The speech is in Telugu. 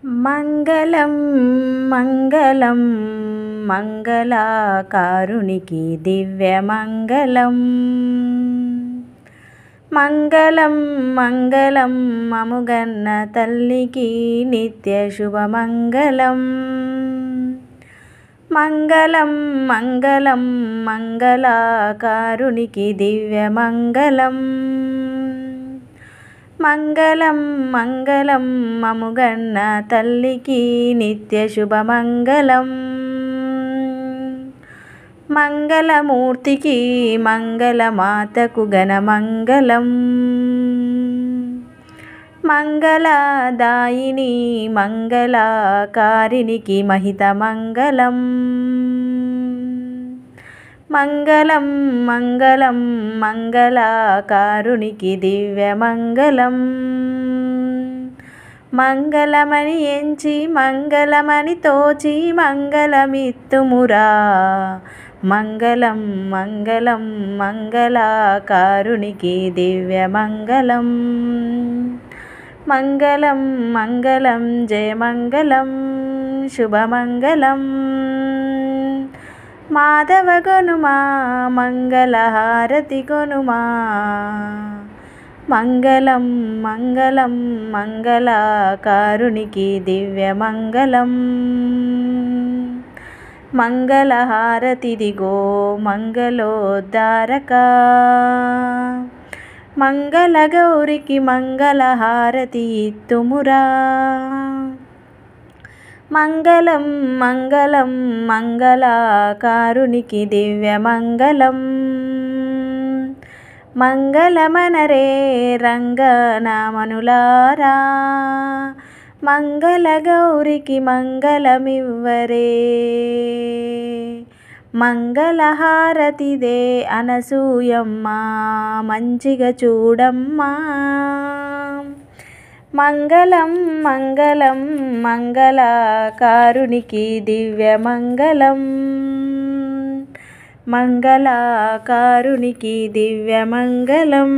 మంగళం మంగళం మంగళాకారునికి దివ్యమంగళం. మంగళం మంగళం మముగన్న తల్లికి నిత్య శుభమంగళం. మంగళం మంగళం మంగళాకారునికి దివ్యమంగళం. మంగళం మంగళం మముగన్న తల్లికి నిత్య శుభమంగళం. మంగళమూర్తికి మంగళమాతకు ఘనమంగళం. మంగళదాయిని మంగళాకారినికి మహితమంగళం. మంగళం మంగళం మంగళాకారునికి దివ్యమంగళం. మంగళమని ఎంచి మంగళమని తోచి మంగళమిత్తుమురా. మంగళం మంగళం మంగళాకారునికి దివ్యమంగళం. మంగళం మంగళం జయమంగళం శుభమంగళం. మాధవ గొనుమా మంగళహారతి గొనుమా. మంగళం మంగళం మంగళాకారునికి దివ్యమంగళం. మంగళహారతిదిగో మంగళోద్ధారక. మంగళగౌరికి మంగళహారతి ఇత్తుమురా. మంగళం మంగళం మంగళాకారునికి దివ్యమంగళం. మంగళమనరే రంగనామనులారా. మంగళగౌరికి మంగళమివ్వరే. మంగళహారతిదే అనసూయమ్మ మంచిగా చూడమ్మా. మంగళం మంగళం మంగళాకారునికి దివ్యమంగళం. మంగళాకారునికి దివ్యమంగళం.